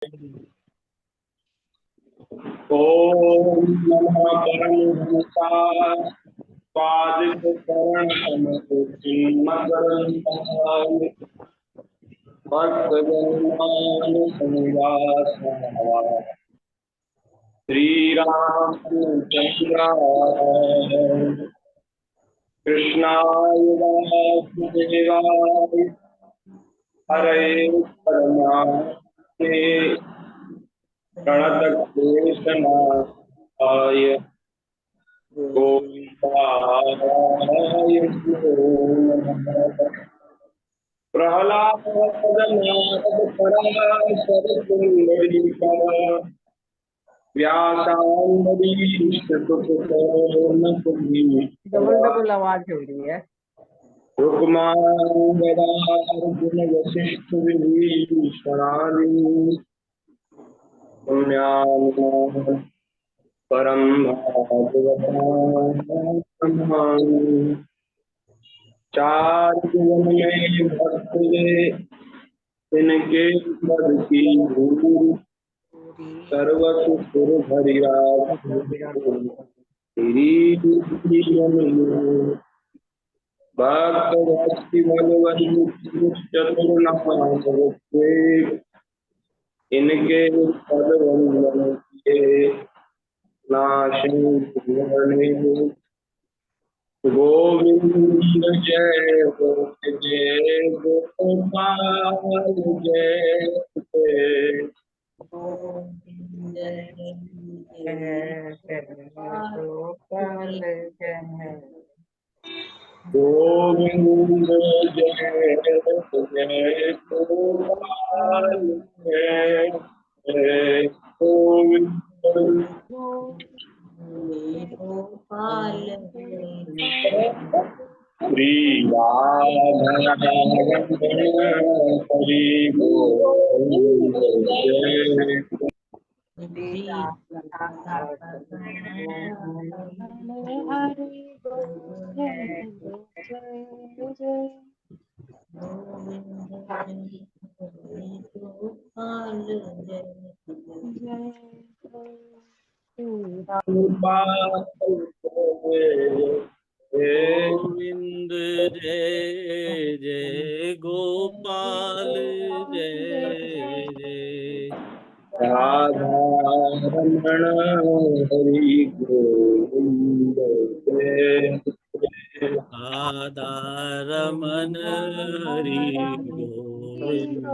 ओम नमः परमहंसाय स्वादिष्टकरण समचिन्मकरन्ताय भक्तजनानुसंवासाय श्रीरामचन्द्राय कृष्णाय वासुदेवाय हरे परमात्मे प्रणतक्लेशनाय गोविन्दाय नमो नमः। प्रह्लादनाथपराशरसुन्दरीकर व्यासाम्बरीशतुतोर्णकुली डबल डबल आवाज हो रही है। रुक्मांगदार्जुन वशिष्ठ विभीषणादि पुण्यात्मा परम भागवतामि। चार जुगन में भक्त इनके पद की धूल सर्वसु सुर हरिराज भक्त भक्ति भगवती चतुर्नाथे इनके पद वंदन किए नाशे गोविंद जय गोपाल जय गोविंद जय गोपाल जय गोविंद श्री राधा हरि गोविंद जय गोविंद जय जय गोपाल जय जय राधा रमण हरि गोविंद जय राधा रमन हरि गोविंद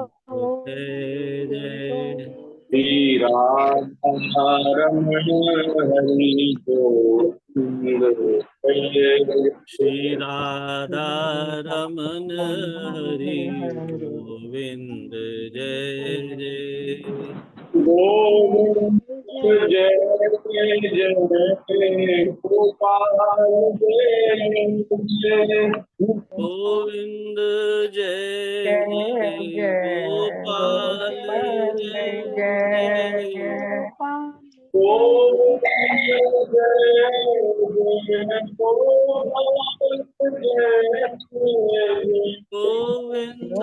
जय जय श्री राधा रमण हरि गोविंद जय श्री राधा रमन हरि गोविंद जय जय गोविंद जय जय गोपाल जय गोविंद जय जय गोपाल जय जय गोविंद जय जय गोपाल जय गोविंद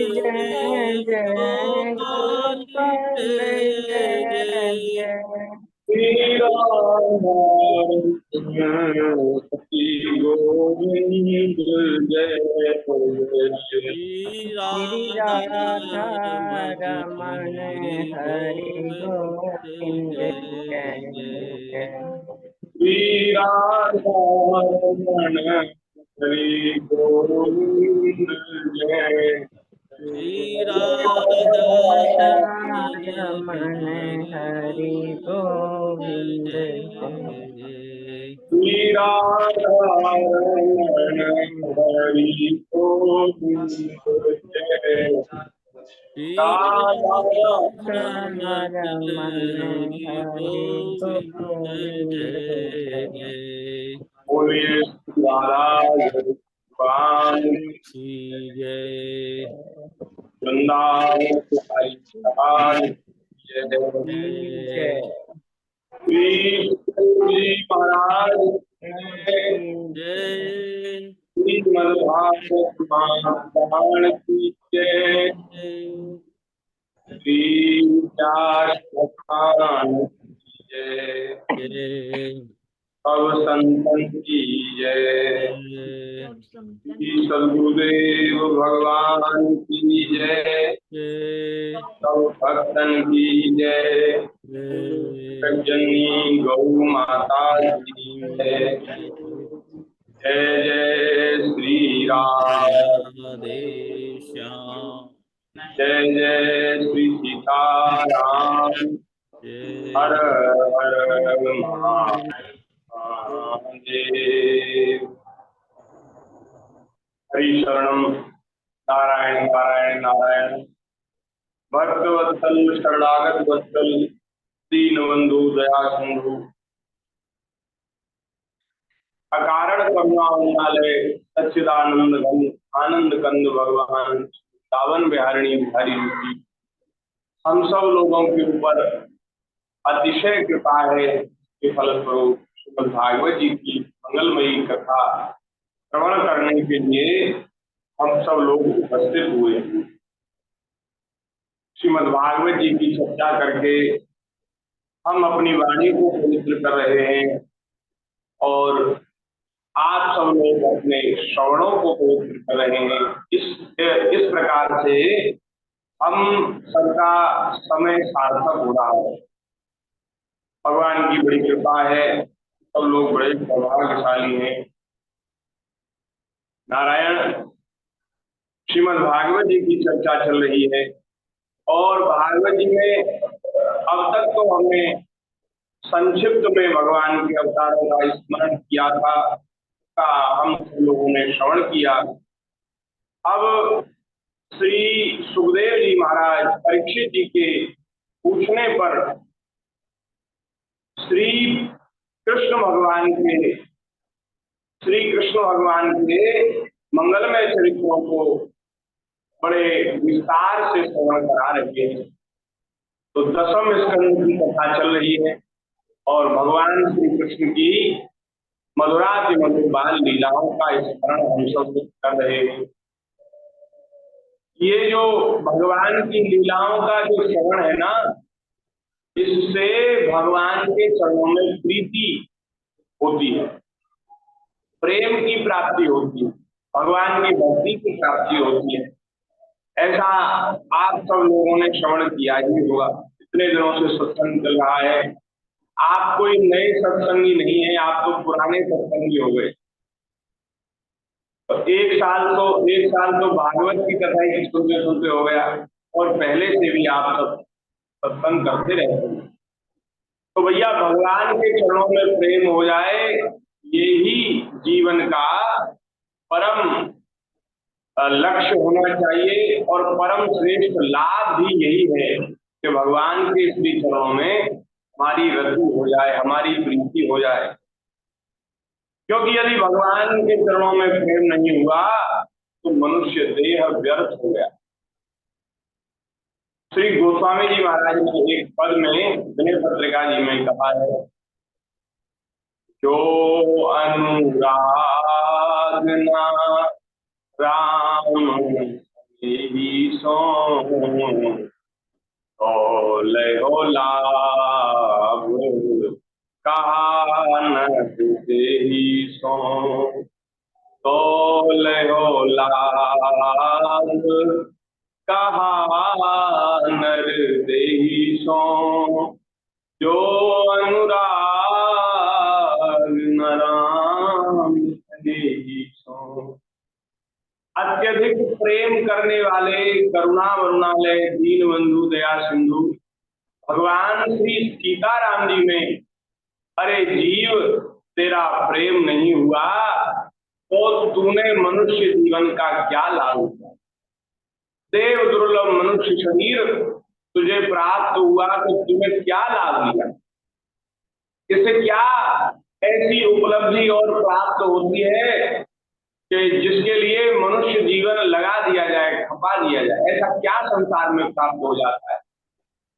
जय जय गोपाल जय जय श्री गोविंद जय श्री राधा रमण हरि गोविंद जय जय श्री राधा रमण हरि गोविंद जय श्री राधा रमण हरि गोविंद जय श्री राधा रमण हरि गोविंद जय श्री राधा रमण हरि गोविंद जय जय बोलिए महाराज भगवान श्री जय वृंदावन बिहारी लाल जय श्री जी महाराज जय श्री मद्भागवत महापुराण की जय श्री व्यास भगवान की जय। जय सब संतन की जय। जय श्री सद्गुरुदेव भगवान की जय। जय सब भक्तन की जय। जय जननी गौ माता की जय। जय जय श्री राम। राधे श्याम जय जय श्री सीताराम। हर जय हर महादेव। हरि शरणम। नारायण नारायण नारायण। भक्त वत्सल शरणागत वत्सल दीन बंधु दया सिंधु अकारण करुणा उन्नालय सच्चिदानंद घन आनंद कंद भगवान सावन बिहारिणी बिहारी जी की हम सब लोगों के ऊपर अतिशय कृपा है कि फलस्वरूप श्रीमद् भागवत जी की मंगलमयी कथा श्रवण करने के लिए हम सब लोग उपस्थित हुए। श्रीमद् भागवत जी की चर्चा करके हम अपनी वाणी को पवित्र कर रहे हैं और आप सब लोग अपने श्रवणों को पवित्र कर रहे हैं। इस प्रकार से हम सबका समय सार्थक हो रहा है। भगवान की बड़ी कृपा है। सब लोग बड़े सौभाग्यशाली हैं। नारायण। श्रीमद् भागवत जी की चर्चा चल रही है और भागवत जी में अब तक तो हमने संक्षिप्त में भगवान के अवतारों का स्मरण किया था, का हम सब लोगों ने श्रवण किया। अब श्री सुखदेव जी महाराज परीक्षित जी के पूछने पर श्री कृष्ण भगवान के मंगलमय चरित्रों को बड़े विस्तार से श्रवण करा रहे हैं। तो 10वें स्कंद की कथा चल रही है और भगवान श्री कृष्ण की मधुराति मधुर बाल लीलाओं का स्मरण हम सब कर रहे हैं। ये जो भगवान की लीलाओं का जो श्रवण है ना, इससे भगवान के चरणों में प्रीति होती है, प्रेम की प्राप्ति होती है, भगवान की भक्ति की प्राप्ति होती है। ऐसा आप सब लोगों ने श्रवण किया ही होगा। इतने दिनों से सत्संग चल रहा है। आप कोई नए सत्संगी नहीं है, आप तो पुराने सत्संगी हो गए। तो एक साल तो भागवत की कथा ही सुनते सुनते हो गया और पहले से भी आप सब सत्संग करते रहते हैं। तो भैया भगवान के चरणों में प्रेम हो जाए, यही जीवन का परम लक्ष्य होना चाहिए और परम श्रेष्ठ लाभ भी यही है कि भगवान के श्री चरणों में हमारी रति हो जाए, हमारी प्रीति हो जाए। क्योंकि यदि भगवान के चरणों में प्रेम नहीं हुआ तो मनुष्य देह व्यर्थ हो गया। श्री गोस्वामी जी महाराज ने एक पद में विनय पत्रिका जी में कहा है, जो अनुराग ना राम ही सो तो लाभ कहा न ही सो, तो लाभ कहा नर देही सो, जो अनुराग न राम देही सो। अत्यधिक प्रेम करने वाले, करुणा वरुणालय, दीन बंधु दया सिंधु भगवान श्री सीताराम जी में, अरे जीव तेरा प्रेम नहीं हुआ तो तूने मनुष्य जीवन का क्या लाभ हुआ। देव दुर्लभ मनुष्य शरीर तुझे प्राप्त हुआ तो तुम्हें क्या लाभ लिया, इससे क्या ऐसी उपलब्धि और प्राप्त होती है कि जिसके लिए मनुष्य जीवन लगा दिया जाए, खपा दिया जाए। ऐसा क्या संसार में प्राप्त हो जाता है।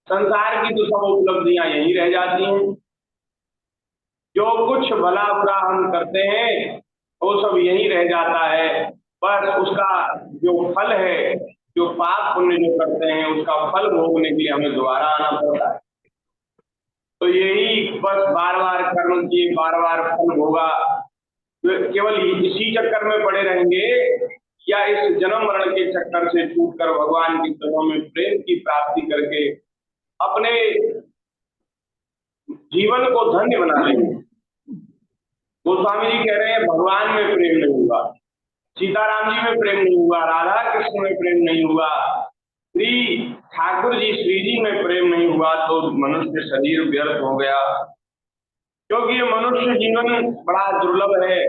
संसार की तो सब उपलब्धियां यही रह जाती हैं। जो कुछ भला बुरा हम करते हैं वो सब यही रह जाता है। बस उसका जो फल है, जो पाप पुण्य जो करते हैं उसका फल भोगने के लिए हमें दोबारा आना पड़ता है। तो यही बस बार बार कर्म किए, बार बार फल भोगा, तो केवल इसी चक्कर में पड़े रहेंगे, या इस जन्म मरण के चक्कर से छूटकर भगवान की चरणों में प्रेम की प्राप्ति करके अपने जीवन को धन्य बना लेंगे। गोस्वामी जी कह रहे हैं भगवान में प्रेम नहीं हुआ, सीताराम जी में प्रेम नहीं हुआ, राधा कृष्ण में प्रेम नहीं हुआ, श्री ठाकुर जी श्री जी में प्रेम नहीं हुआ, तो मनुष्य शरीर व्यर्थ हो गया। क्योंकि ये मनुष्य जीवन बड़ा दुर्लभ है,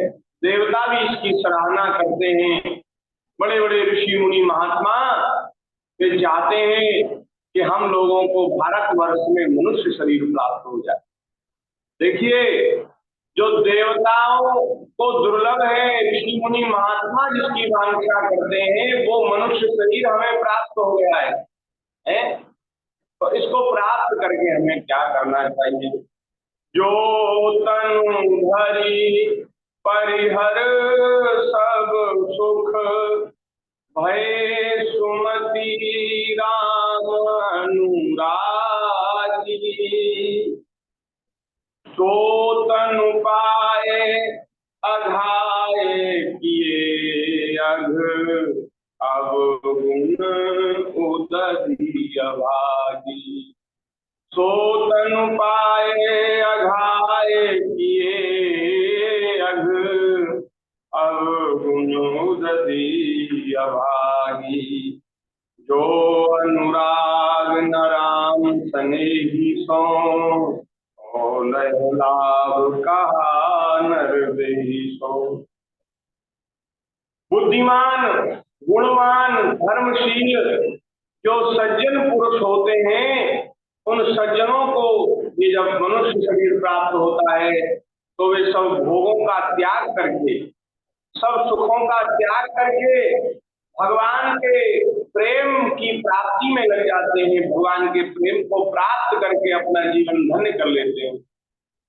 देवता भी इसकी सराहना करते हैं, बड़े बड़े ऋषि मुनि महात्मा वे चाहते हैं कि हम लोगों को भारतवर्ष में मनुष्य शरीर प्राप्त हो जाए। देखिए, जो देवताओं को दुर्लभ है, ऋषि मुनि महात्मा जिसकी वांछा करते हैं, वो मनुष्य शरीर हमें प्राप्त हो गया है? तो इसको प्राप्त करके हमें क्या करना चाहिए? जो तनु धरि परिहर सब सुख, भय सुमति राम अनुरागी। तो तनु पाए अघाए किए अघ, अब गुण उदधि अभागी। सो तनु पाए अघाए किए अघ, अब गुण उदधि अभागी। जो अनुराग न राम सनेही सो, लाभ कहा नर देहि सो। बुद्धिमान, गुणवान, धर्मशील जो सज्जन पुरुष होते हैं, उन सज्जनों को ये जब मनुष्य शरीर प्राप्त होता है तो वे सब भोगों का त्याग करके, सब सुखों का त्याग करके भगवान के प्रेम की प्राप्ति में लग जाते हैं, भगवान के प्रेम को प्राप्त करके अपना जीवन धन्य कर लेते हैं।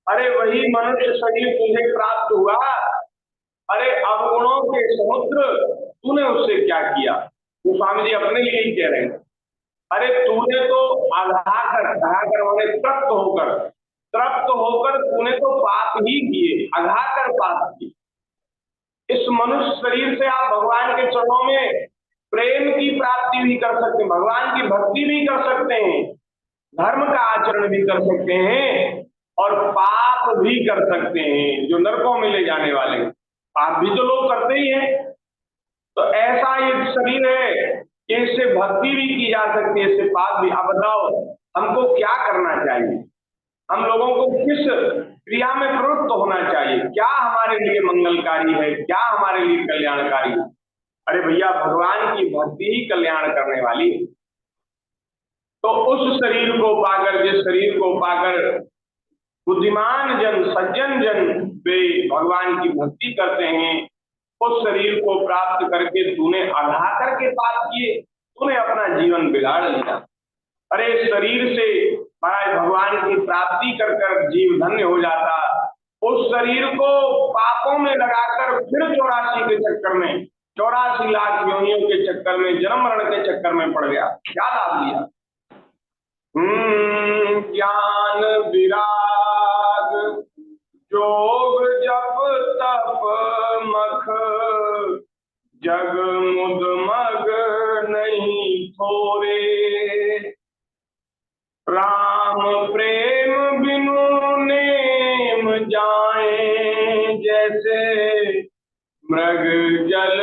अरे वही मनुष्य शरीर तुझे प्राप्त हुआ, अरे अवगुणों के समुद्र तूने उससे क्या किया? तो स्वामी जी अपने लिए ही कह रहे हैं, अरे तूने तो अघाकर माने तृप्त होकर तूने तो पाप ही किए, अघाकर पाप किए। इस मनुष्य शरीर से आप भगवान के चरणों में प्रेम की प्राप्ति भी कर सकते हैं, भगवान की भक्ति भी कर सकते हैं, धर्म का आचरण भी कर सकते हैं और पाप भी कर सकते हैं, जो नरकों में ले जाने वाले पाप भी तो लोग करते ही हैं। तो ऐसा ये शरीर है कि इससे भक्ति भी की जा सकती है, इससे पाप भी। अब बताओ हमको क्या करना चाहिए, हम लोगों को किस क्रिया में प्रवृत्त होना चाहिए, क्या हमारे लिए मंगलकारी है, क्या हमारे लिए कल्याणकारी है? अरे भैया, भगवान की भक्ति ही कल्याण करने वाली है। तो उस शरीर को पाकर, जिस शरीर को पाकर बुद्धिमान जन, सज्जन जन वे भगवान की भक्ति करते हैं, उस शरीर को प्राप्त करके तूने अघा करके पाप किए, तूने अपना जीवन बिगाड़ लिया। अरे शरीर से महाराज भगवान की प्राप्ति कर कर जीव धन्य हो जाता, उस शरीर को पापों में लगाकर फिर 84 के चक्कर में, 84 लाख योनियों के चक्कर में, जन्म मरण के चक्कर में पड़ गया। क्या लाभ लिया? ज्ञान विराग जोग जप तप मख, जग मुद मग नहीं थोरे। राम प्रेम बिनु नेम जाए, जैसे मृग जल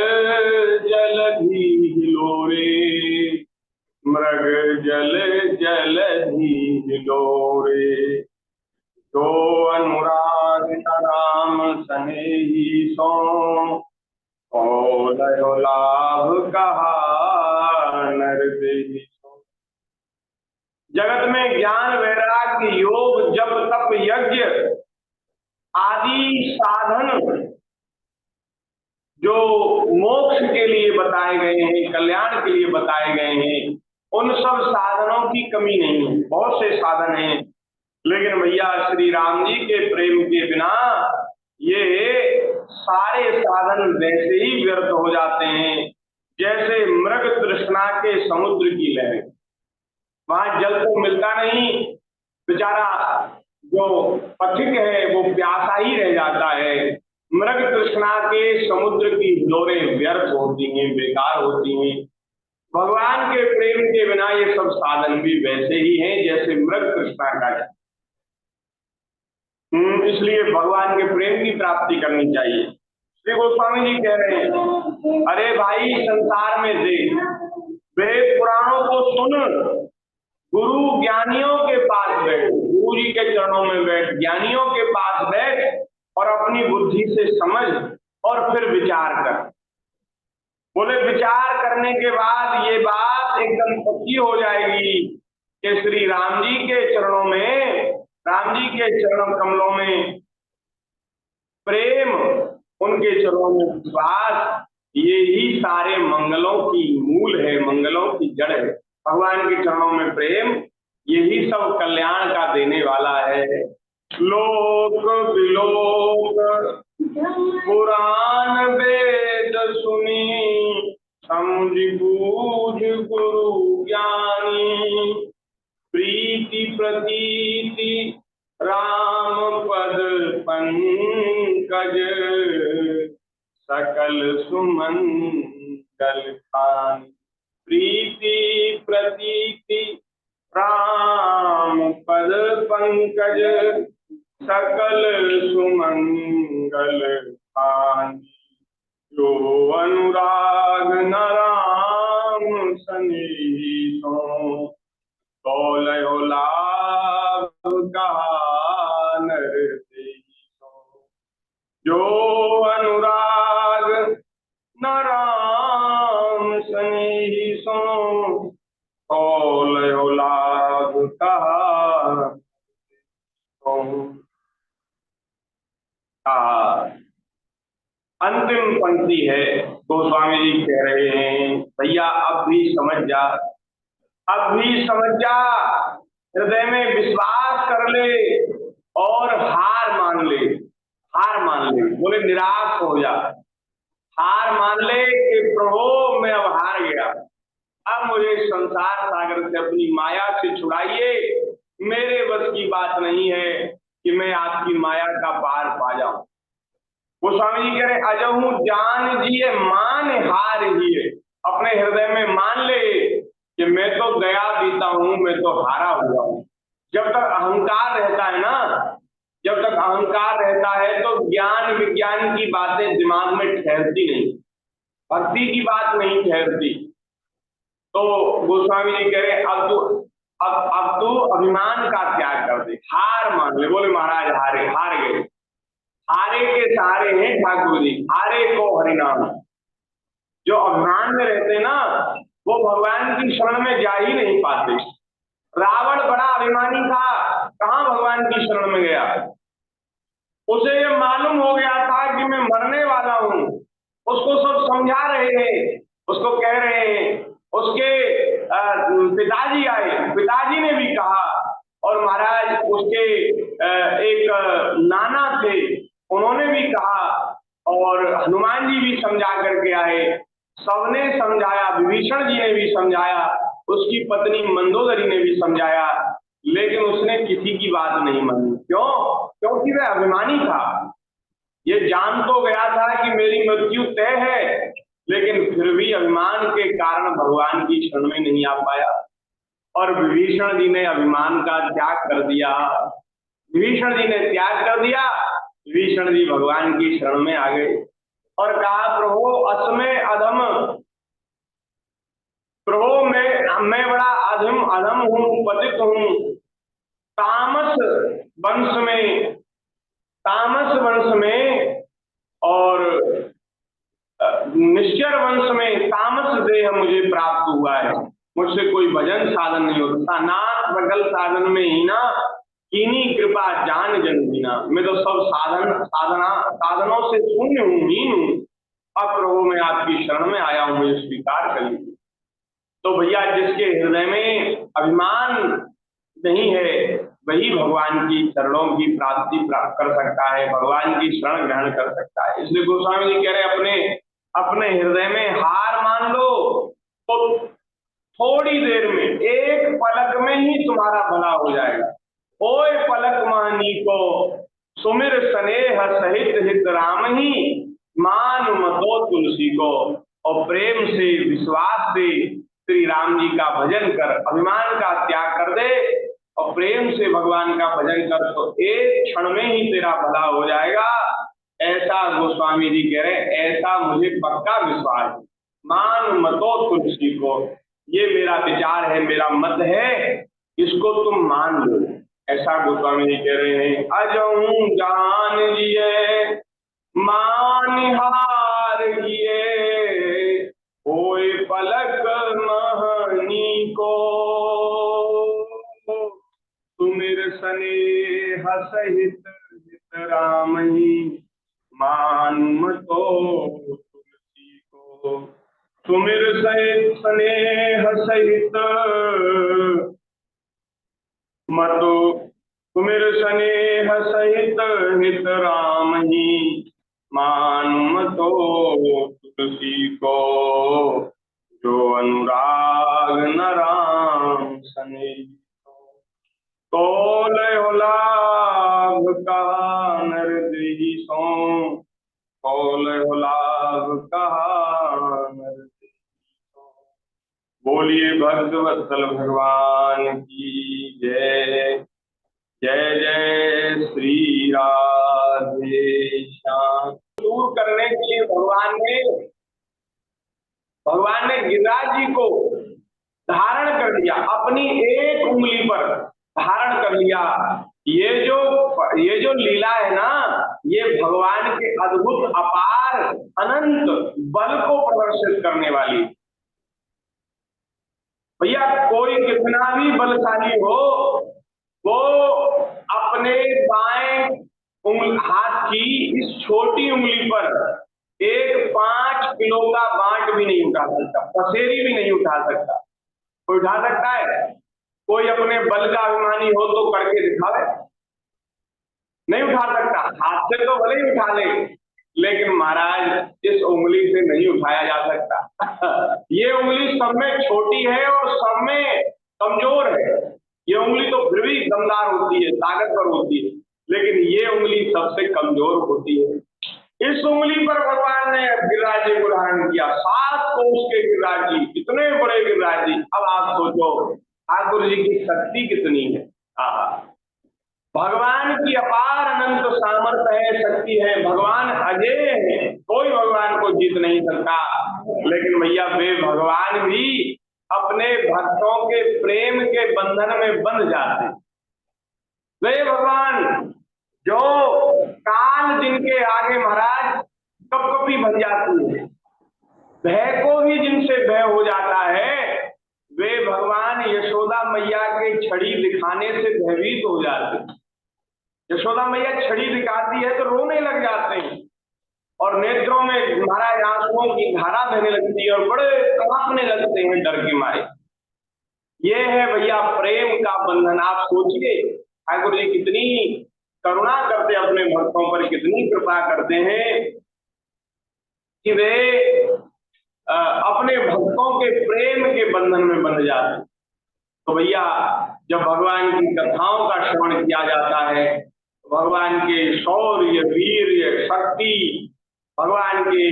जलधि हिलोरे, मृग जल जलधि हिलोरे। तो अनुराग राम सनेही सो, लयो लाभ कहा नर देहि सो। जगत में ज्ञान वैराग्य योग जप तप यज्ञ आदि साधन जो मोक्ष के लिए बताए गए हैं, कल्याण के लिए बताए गए हैं, उन सब साधनों की कमी नहीं है, बहुत से साधन हैं। लेकिन भैया श्री राम जी के प्रेम के बिना ये सारे साधन वैसे ही व्यर्थ हो जाते हैं। जैसे मृग तृष्णा के समुद्र की लहर, वहां जल तो मिलता नहीं, बेचारा जो पथिक है वो प्यासा ही रह जाता है। मृग तृष्णा के समुद्र की हिलोरें व्यर्थ होती हैं, बेकार होती हैं। भगवान के प्रेम के बिना ये सब साधन भी वैसे ही हैं जैसे मृग तृष्णा का जल। इसलिए भगवान के प्रेम की प्राप्ति करनी चाहिए। श्री गोस्वामी जी कह रहे हैं, अरे भाई संसार में देख, वेद पुराणों को सुन, गुरु ज्ञानियों के पास बैठ, गुरु जी के चरणों में बैठ, ज्ञानियों के पास बैठ और अपनी बुद्धि से समझ और फिर विचार कर। बोले विचार करने के बाद ये बात एकदम पक्की हो जाएगी कि श्री राम जी के चरणों में, राम जी के चरण कमलों में प्रेम, उनके चरणों में विश्वास, ये ही सारे मंगलों की मूल है, मंगलों की जड़ है। भगवान के चरणों में प्रेम यही सब कल्याण का देने वाला है। लोक विलोक पुराण वेद सुनी, समझ बूझ गुरु ज्ञानी, प्रीति प्रतीति राम पद पंकज, सकल सुमंगल खानी। प्रीति प्रतीति राम पद पंकज, सकल सुमंगल खानी। जो अनुराग न राम सनेहिसो, तौलयो लाभ कहा नर देहिसो। जो अनुराग न राम सनेहिसो, तौलयो लाभ कहा। अंतिम पंक्ति है, गोस्वामी जी कह रहे हैं, भैया अब भी समझ जा, अब भी समझ जा, हृदय में विश्वास कर ले और हार मान ले, हार मान ले। बोले निराश हो जा, हार मान ले कि प्रभु मैं अब हार गया, अब मुझे संसार सागर से अपनी माया से छुड़ाइए, मेरे बस की बात नहीं है कि मैं आपकी माया का पार पा जाऊं। गोस्वामी जी कह रहे अजहू जान जिए मान हार ही है, अपने हृदय में मान ले कि मैं तो गया बीता हूं, मैं तो हारा हुआ हूं। जब तक अहंकार रहता है ना, जब तक अहंकार रहता है तो ज्ञान विज्ञान की बातें दिमाग में ठहरती नहीं, भक्ति की बात नहीं ठहरती। तो गोस्वामी जी कह रहे अब तू अभिमान का त्याग कर दे, हार मान ले। बोले महाराज हार गए, हारे के सहारे हैं ठाकुर जी, हारे को हरिनाम। जो अभिमान में रहते ना वो भगवान की शरण में जा ही नहीं पाते। रावण बड़ा अभिमानी था, कहां भगवान की शरण में गया? उसे ये मालूम हो गया था कि मैं मरने वाला हूं, उसको सब समझा रहे हैं, उसको कह रहे हैं। उसके पिताजी आए, पिताजी ने भी कहा, और महाराज उसके एक नाना थे, उन्होंने भी कहा, और हनुमान जी भी समझा करके आए, सबने समझाया, विभीषण जी ने भी समझाया, उसकी पत्नी मंदोदरी ने भी समझाया, लेकिन उसने किसी की बात नहीं मानी। क्यों? क्योंकि वह अभिमानी था। ये जान तो गया था कि मेरी मृत्यु तय है, लेकिन फिर भी अभिमान के कारण भगवान की शरण में नहीं आ पाया। और विभीषण जी ने अभिमान का त्याग कर दिया, विभीषण जी ने त्याग कर दिया, विभीषण जी भगवान की शरण में आ गए और कहा प्रभु असमय अधम, प्रभु मैं बड़ा अधम हूं, पतित हूं, तामस वंश में और निश्चर वंश में तामस देह मुझे प्राप्त हुआ है, मुझसे कोई भजन साधन नहीं होता। नाथ सकल साधन में ही ना, कीनी कृपा जान जन बिना। मैं तो सब साधनों से शून्य हूं, हीन हूं। अब प्रभु मैं आपकी शरण में आया हूं, मुझे स्वीकार कर लीजिए। तो भैया जिसके हृदय में अभिमान नहीं है वही भगवान की चरणों की प्राप्ति प्राप्त कर सकता है, भगवान की शरण ग्रहण कर सकता है। इसलिए गोस्वामी जी कह रहे अपने हृदय में हार मान मान लो तो थोड़ी देर में, एक पलक में ही तुम्हारा भला हो जाएगा। ओए पलक मानी को सुमिर स्नेह सहित हित राम ही, मान मतो तुलसी को। और प्रेम से, विश्वास से श्री राम जी का भजन कर, अभिमान का त्याग कर दे और प्रेम से भगवान का भजन कर, तो एक क्षण में ही तेरा भला हो जाएगा। ऐसा गोस्वामी जी कह रहे हैं, ऐसा मुझे पक्का विश्वास है। मान मतो तुलसी को, ये मेरा विचार है, मेरा मत है, इसको तुम मान लो। ऐसा गोस्वामी जी कह रहे हैं। अजहूं जान जिए मानिहार किए, होए पलक महनी को, सुमिर स्नेह सहित हित राम ही, मान मतो तुलसी को। सुमिर सहित स्नेह सहित मतो, सुमिर स्नेह सहित हित राम ही, मान मतो तुलसी को। जो अनुराग न राम सने, तो लाभ कहा नरदेही सो, तो लाभ कहा नरदेही सो। बोलिए भक्तवत्सल भगवान की जय। जय जय श्री राधे श्याम। दूर करने के लिए भगवान ने गिरिराज जी को धारण कर लिया, अपनी एक उंगली पर धारण कर लिया। ये जो लीला है ना, ये भगवान के अद्भुत अपार अनंत बल को प्रदर्शित करने वाली। भैया कोई कितना भी बलशाली हो, वो अपने बाएं हाथ की इस छोटी उंगली पर एक 5 किलो का बांट भी नहीं उठा सकता, पसेरी भी नहीं उठा सकता। कोई उठा सकता है? कोई अपने बल का अभिमानी हो तो करके दिखावे। नहीं उठा सकता। हाथ से तो भले ही उठा ले, लेकिन महाराज इस उंगली से नहीं उठाया जा सकता। ये उंगली सब में छोटी है और सब में कमजोर है। ये उंगली तो फिर भी दमदार होती है, ताकतवर होती है, लेकिन ये उंगली सबसे कमजोर होती है। इस उंगली पर भगवान ने गिरिराज जी को धारण किया। 7 कोस के गिरिराज जी, कितने बड़े गिरिराज जी। अब आप सोचो ठाकुर जी की शक्ति कितनी है। भगवान की अपार अनंत सामर्थ्य है, शक्ति है। भगवान अजय है, कोई भगवान को जीत नहीं सकता। लेकिन भैया वे भगवान भी अपने भक्तों के प्रेम के बंधन में बंध जाते। वे भगवान जो काल जिनके आगे महाराज कपकपी बन जाती है, भय को ही जिनसे भय हो जाता है, वे भगवान यशोदा मैया के छड़ी दिखाने से भयभीत हो जाते हैं। यशोदा मैया छड़ी दिखाती है तो रोने लग जाते हैं और नेत्रों में महाराज आंसुओं की धारा बहने लगती है और बड़े कांपने लगते हैं डर के मारे। ये है भैया प्रेम का बंधन। आप सोचिए ठाकुर जी कितनी करुणा करते, अपने भक्तों पर कितनी कृपा करते हैं कि वे अपने भक्तों के प्रेम के बंधन में बंध जाते। तो भैया जब भगवान की कथाओं का श्रवण किया जाता है, भगवान के शौर्य, वीर्य, शक्ति, भगवान के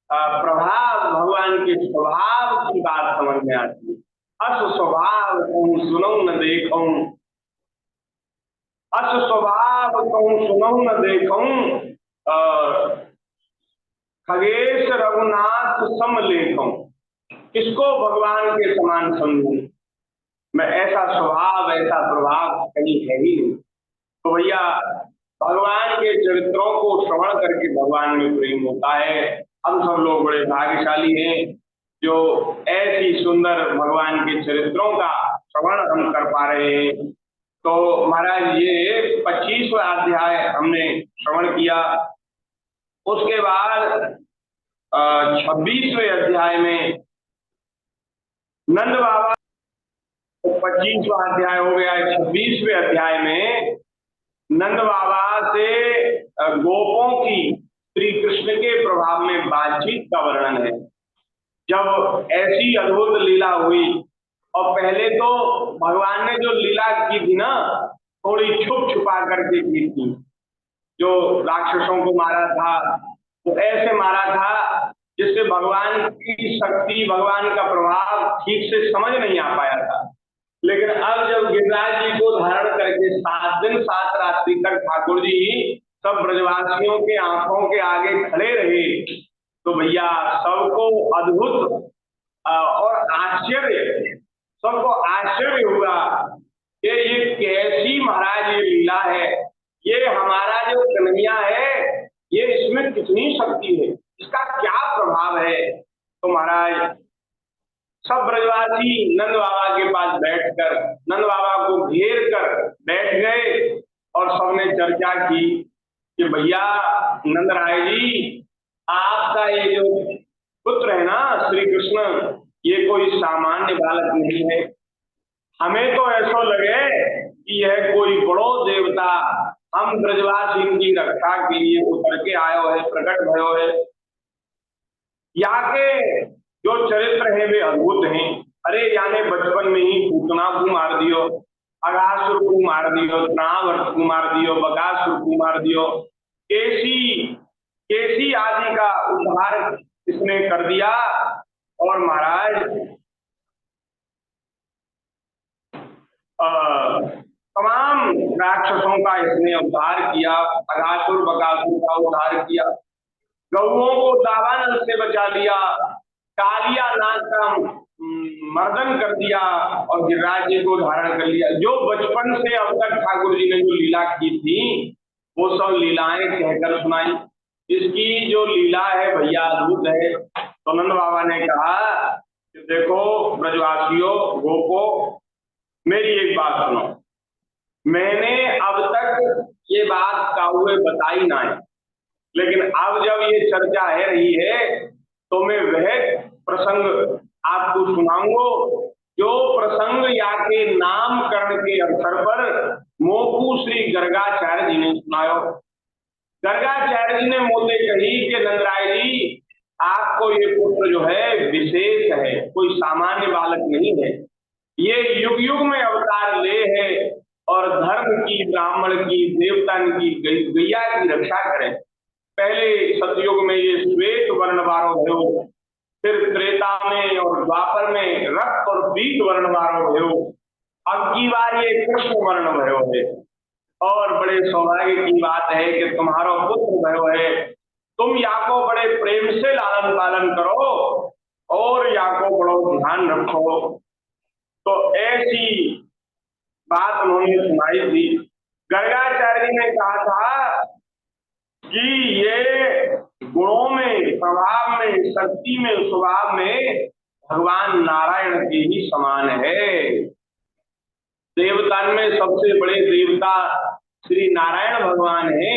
प्रभाव, भगवान के स्वभाव की बात समझ में आती है। अस स्वभाव कहूं सुनऊ न देखूं, अस स्वभाव कहूं सुनऊ न देखूं, खगेश रघुनाथ सम लेखूं। किसको भगवान के समान समझूं मैं? ऐसा स्वभाव, ऐसा प्रभाव कहीं है ही नहीं। तो भैया भगवान के चरित्रों को श्रवण करके भगवान में प्रेम होता है। हम सब लोग बड़े भाग्यशाली हैं जो ऐसी सुंदर भगवान के चरित्रों का श्रवण हम कर पा रहे हैं। तो महाराज ये 25वां अध्याय हमने श्रवण किया। उसके बाद 26वें अध्याय में नंद बाबा, 25वां अध्याय हो गया है। 26वें अध्याय में नंद बाबा से गोपों की श्री कृष्ण के प्रभाव में बातचीत का वर्णन है। जब ऐसी अद्भुत लीला हुई, और पहले तो भगवान ने जो लीला की थी ना, थोड़ी छुप छुपा करके की थी। जो राक्षसों को मारा था वो ऐसे मारा था जिससे भगवान की शक्ति, भगवान का प्रभाव ठीक से समझ नहीं आ पाया था। लेकिन अब जब गिरिराज जी को धारण करके 7 दिन 7 रात्रि तक ठाकुर जी सब ब्रजवासियों के आंखों के आगे खड़े रहे, तो भैया सबको अद्भुत और आश्चर्य, सबको आश्चर्य हुआ कि ये कैसी महाराज ये लीला है, ये हमारा जो कन्हैया है ये इसमें कितनी शक्ति है, इसका क्या प्रभाव है। तो महाराज सब ब्रजवासी नंद बाबा के पास बैठकर, नंद बाबा को घेर कर बैठ गए और सबने चर्चा की कि भैया नंद राय जी, आपका ये जो पुत्र है ना श्री कृष्ण, ये कोई सामान्य बालक नहीं है। हमें तो ऐसा लगे कि यह कोई बड़ो देवता हम ब्रजवासी की रक्षा के लिए उतर के आयो है, प्रकट भयो है। यहाँ के जो चरित्र है वे अद्भुत हैं। अरे याने बचपन में ही पूतना को मार दियो, अगासुर को मार दियो, त्रावर्त को मार दियो, बगासुर को मार दियो, केसी आदि का उद्धार इसने कर दिया। और महाराज तमाम राक्षसों का इसने उद्धार किया, अगासुर बगासुर का उद्धार किया, गौओं को दावानल से बचा लिया, कालिया नाग का मर्दन कर दिया और गिरिराज जी को धारण कर लिया। जो बचपन से अब तक ठाकुर जी ने जो लीला की थी वो सब लीलाएं कहकर सुनाई। इसकी जो लीला है भैया अद्भुत है। तो नंद बाबा ने कहा कि देखो ब्रजवासियों, गोपो, मेरी एक बात सुनो, मैंने अब तक ये बात काहुए बताई ना है, लेकिन अब जब ये चर्चा है रही है तो मैं वह प्रसंग आपको सुनाऊंगा जो प्रसंग या के नामकरण के अवसर पर मोकू श्री गर्गाचार्य जी ने सुनायो। गर्गाचार्य जी ने मोते कही कि नंदराय जी, आपको ये पुत्र जो है विशेष है, कोई सामान्य बालक नहीं है, ये युग युग में अवतार ले है और धर्म की, ब्राह्मण की, देवता की, गैया की रक्षा करे। पहले सतयुग में ये श्वेत वर्ण वारो भयो, फिर त्रेता में और द्वापर में रक्त और पीत वर्ण वारो भयो, अब की बार ये कृष्ण वर्ण भयो है। और बड़े सौभाग्य की बात है कि तुम्हारा पुत्र भयो है, तुम या को बड़े प्रेम से लालन पालन करो और या को बड़ो ध्यान रखो। तो ऐसी बात उन्होंने सुनाई थी। गर्गाचार्य ने कहा था कि ये गुणों में, प्रभाव में, शक्ति में, स्वभाव में भगवान नारायण के ही समान है। देवतान में सबसे बड़े देवता श्री नारायण भगवान है,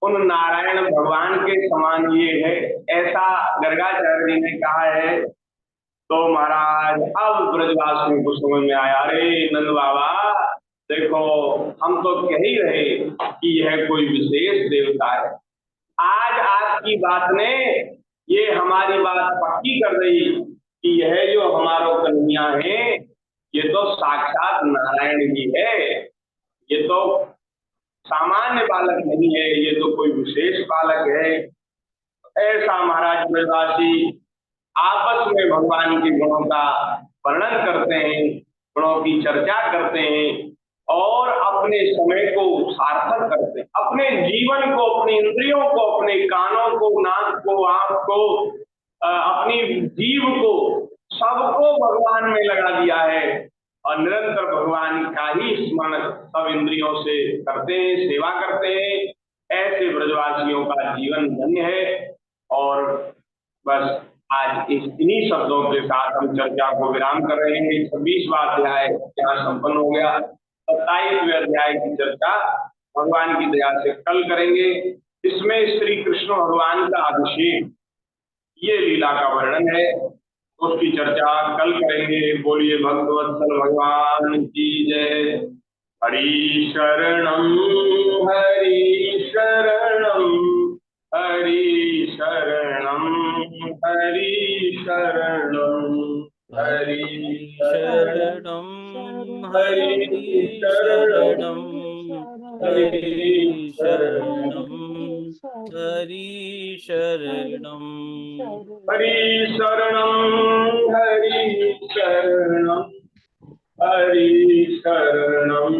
उन नारायण भगवान के समान ये है, ऐसा गर्गाचार्य जी ने कहा है। तो महाराज अब ब्रजवासियों को समझ में आया, अरे नंद बाबा देखो, हम तो कह ही रहे कि यह कोई विशेष देवता है। आज आपकी बात ने ये हमारी बात पक्की कर रही कि यह जो हमारा कन्हैया है ये तो साक्षात नारायण ही है, ये तो सामान्य बालक नहीं है, ये तो कोई विशेष बालक है। ऐसा महाराज ब्रजवासी आपस में भगवान के गुणों का वर्णन करते हैं, गुणों की चर्चा करते हैं और अपने समय को सार्थक करते हैं, अपने जीवन को, अपनी इंद्रियों को, अपने कानों को, नाक को, आंख को, अपनी जीव को, सबको भगवान में लगा दिया है और निरंतर भगवान का ही स्मरण सब इंद्रियों से करते हैं, सेवा करते हैं। ऐसे ब्रजवासियों का जीवन धन्य है। और बस आज इन्हीं शब्दों के साथ हम चर्चा को विराम कर रहे हैं। 26वां अध्याय यहाँ संपन्न हो गया। 27वें अध्याय की चर्चा भगवान की दया से कल करेंगे। इसमें श्री कृष्ण भगवान का अभिषेक, ये लीला का वर्णन है, उसकी चर्चा कल करेंगे। बोलिए भक्तवत्सल भगवान की जय। हरि शरणम हरि शरणम हरि शरणम हरि शरणम। शरणं हरि शरणं हरि शरणं हरि शरणं हरि शरणं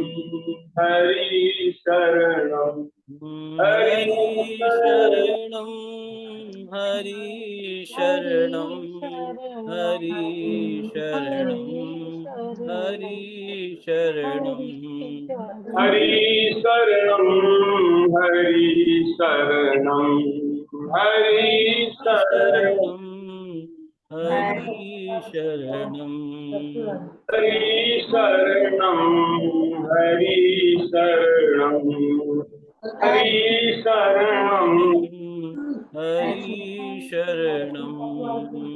हरि शरणं हरि शरणं हरि शरणं हरि शरणं हरि शरणं हरि शरणं हरि शरणं हरि शरणं हरि शरणं हरि शरणं हरि शरणं हरि शरणं हरि शरणं हरि शरणं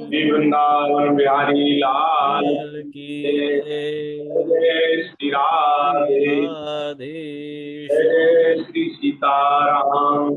श्री वृंदावन बिहारी लाल की जय श्री राधे राधे जय श्री सीताराम।